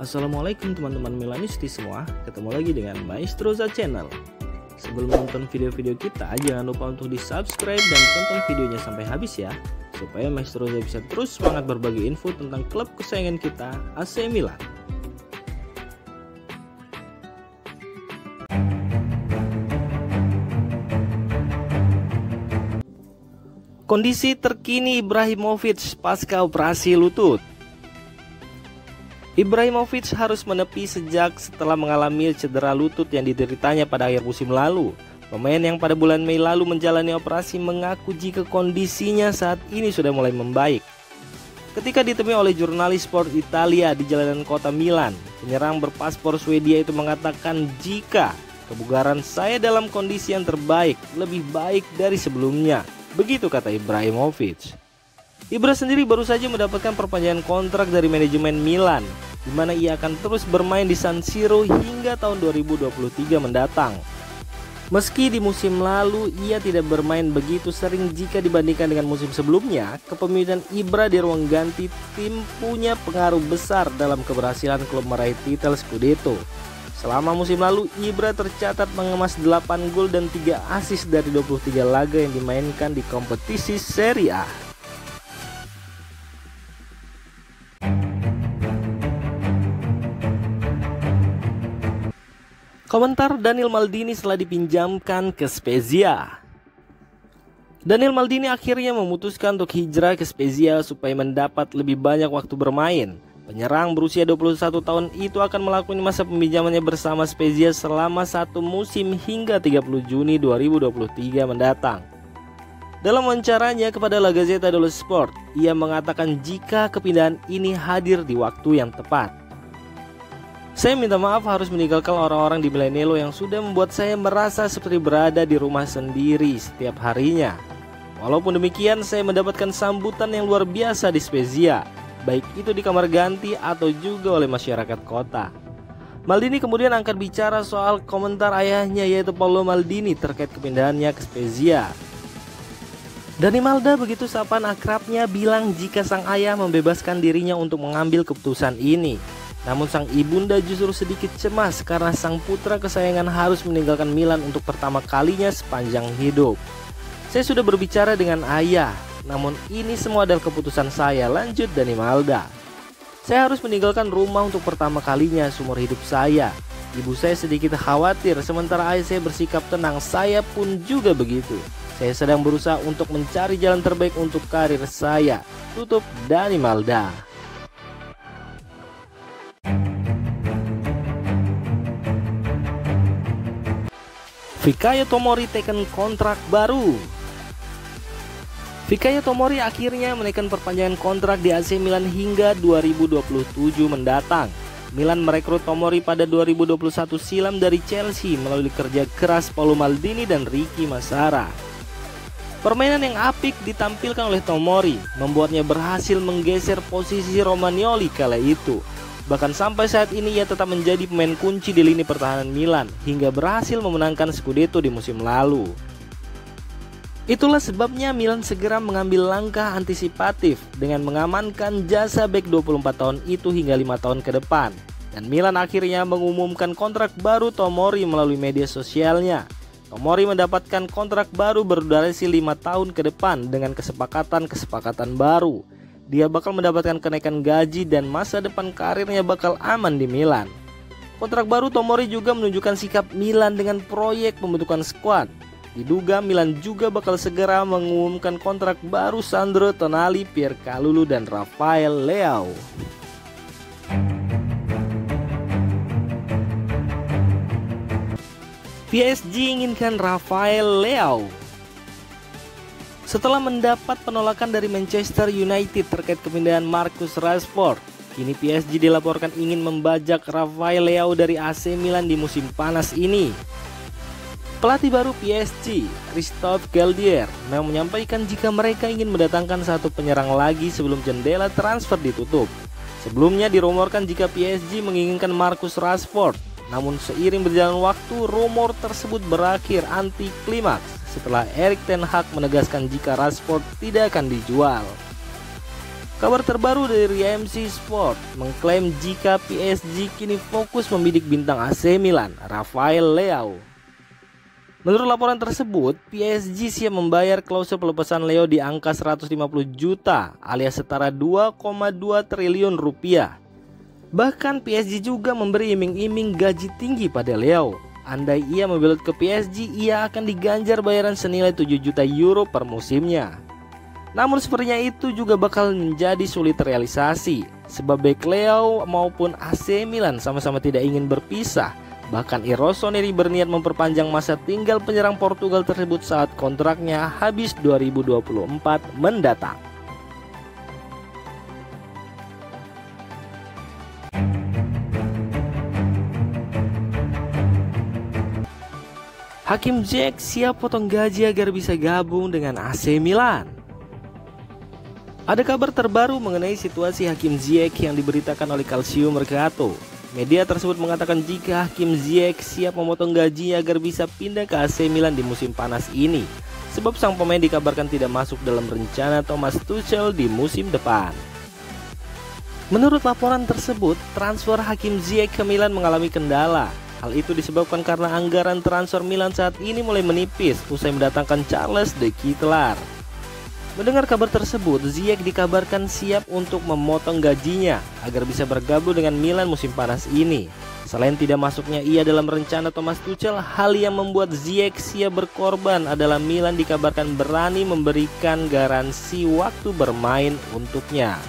Assalamualaikum teman-teman Milanisti semua, ketemu lagi dengan Maestroza Channel. Sebelum nonton video-video kita, jangan lupa untuk di subscribe dan tonton videonya sampai habis ya, supaya Maestroza bisa terus semangat berbagi info tentang klub kesayangan kita, AC Milan. Kondisi terkini Ibrahimovic pasca operasi lutut. Ibrahimovic harus menepi sejak setelah mengalami cedera lutut yang dideritanya pada akhir musim lalu. Pemain yang pada bulan Mei lalu menjalani operasi mengaku jika kondisinya saat ini sudah mulai membaik. Ketika ditemui oleh jurnalis Sport Italia di jalanan kota Milan, penyerang berpaspor Swedia itu mengatakan, "Jika kebugaran saya dalam kondisi yang terbaik, lebih baik dari sebelumnya." Begitu kata Ibrahimovic. Ibra sendiri baru saja mendapatkan perpanjangan kontrak dari manajemen Milan, di mana ia akan terus bermain di San Siro hingga tahun 2023 mendatang. Meski di musim lalu ia tidak bermain begitu sering jika dibandingkan dengan musim sebelumnya, kepemimpinan Ibra di ruang ganti tim punya pengaruh besar dalam keberhasilan klub meraih titel Scudetto. Selama musim lalu, Ibra tercatat mengemas 8 gol dan 3 assist dari 23 laga yang dimainkan di kompetisi Serie A. Komentar Daniel Maldini setelah dipinjamkan ke Spezia. Daniel Maldini akhirnya memutuskan untuk hijrah ke Spezia supaya mendapat lebih banyak waktu bermain. Penyerang berusia 21 tahun itu akan melakukan masa peminjamannya bersama Spezia selama 1 musim hingga 30 Juni 2023 mendatang. Dalam wawancaranya kepada La Gazzetta dello Sport, ia mengatakan jika kepindahan ini hadir di waktu yang tepat. "Saya minta maaf harus meninggalkan orang-orang di Milanello yang sudah membuat saya merasa seperti berada di rumah sendiri setiap harinya. Walaupun demikian, saya mendapatkan sambutan yang luar biasa di Spezia, baik itu di kamar ganti atau juga oleh masyarakat kota." Maldini kemudian angkat bicara soal komentar ayahnya yaitu Paolo Maldini terkait kepindahannya ke Spezia. "Dani Malda, begitu sapaan akrabnya, bilang jika sang ayah membebaskan dirinya untuk mengambil keputusan ini. Namun sang ibunda justru sedikit cemas karena sang putra kesayangan harus meninggalkan Milan untuk pertama kalinya sepanjang hidup. Saya sudah berbicara dengan ayah, namun ini semua adalah keputusan saya," lanjut Dani Malda. "Saya harus meninggalkan rumah untuk pertama kalinya seumur hidup saya. Ibu saya sedikit khawatir, sementara ayah saya bersikap tenang. Saya pun juga begitu. Saya sedang berusaha untuk mencari jalan terbaik untuk karir saya," tutup Dani Malda. Fikayo Tomori teken kontrak baru. Fikayo Tomori akhirnya menaikkan perpanjangan kontrak di AC Milan hingga 2027 mendatang. Milan merekrut Tomori pada 2021 silam dari Chelsea melalui kerja keras Paolo Maldini dan Ricky Massara. Permainan yang apik ditampilkan oleh Tomori membuatnya berhasil menggeser posisi Romagnoli kala itu. Bahkan sampai saat ini ia tetap menjadi pemain kunci di lini pertahanan Milan hingga berhasil memenangkan Scudetto di musim lalu. Itulah sebabnya Milan segera mengambil langkah antisipatif dengan mengamankan jasa bek 24 tahun itu hingga 5 tahun ke depan. Dan Milan akhirnya mengumumkan kontrak baru Tomori melalui media sosialnya. Tomori mendapatkan kontrak baru berdurasi 5 tahun ke depan dengan kesepakatan baru. Dia bakal mendapatkan kenaikan gaji dan masa depan karirnya bakal aman di Milan. Kontrak baru Tomori juga menunjukkan sikap Milan dengan proyek pembentukan skuad. Diduga Milan juga bakal segera mengumumkan kontrak baru Sandro Tonali, Pierre Kalulu, dan Rafael Leao. PSG inginkan Rafael Leao. Setelah mendapat penolakan dari Manchester United terkait kepindahan Marcus Rashford, kini PSG dilaporkan ingin membajak Rafael Leao dari AC Milan di musim panas ini. Pelatih baru PSG, Christophe Galtier, memang menyampaikan jika mereka ingin mendatangkan satu penyerang lagi sebelum jendela transfer ditutup. Sebelumnya dirumorkan jika PSG menginginkan Marcus Rashford, namun seiring berjalan waktu rumor tersebut berakhir anti klimaks setelah Erik ten Hag menegaskan jika Rashford tidak akan dijual. Kabar terbaru dari RMC Sport mengklaim jika PSG kini fokus membidik bintang AC Milan, Rafael Leao. Menurut laporan tersebut, PSG siap membayar klausul pelepasan Leo di angka 150 juta alias setara 2,2 triliun rupiah. Bahkan PSG juga memberi iming-iming gaji tinggi pada Leo. Andai ia membelot ke PSG, ia akan diganjar bayaran senilai 7 juta euro per musimnya. Namun sepertinya itu juga bakal menjadi sulit terrealisasi, sebab baik Leo maupun AC Milan sama-sama tidak ingin berpisah. Bahkan Rossoneri berniat memperpanjang masa tinggal penyerang Portugal tersebut saat kontraknya habis 2024 mendatang. Hakim Ziyech siap potong gaji agar bisa gabung dengan AC Milan. Ada kabar terbaru mengenai situasi Hakim Ziyech yang diberitakan oleh Calcio Mercato. Media tersebut mengatakan jika Hakim Ziyech siap memotong gaji agar bisa pindah ke AC Milan di musim panas ini, sebab sang pemain dikabarkan tidak masuk dalam rencana Thomas Tuchel di musim depan. Menurut laporan tersebut, transfer Hakim Ziyech ke Milan mengalami kendala. Hal itu disebabkan karena anggaran transfer Milan saat ini mulai menipis usai mendatangkan Charles de Ketelaere. Mendengar kabar tersebut, Ziyech dikabarkan siap untuk memotong gajinya agar bisa bergabung dengan Milan musim panas ini. Selain tidak masuknya ia dalam rencana Thomas Tuchel, hal yang membuat Ziyech siap berkorban adalah Milan dikabarkan berani memberikan garansi waktu bermain untuknya.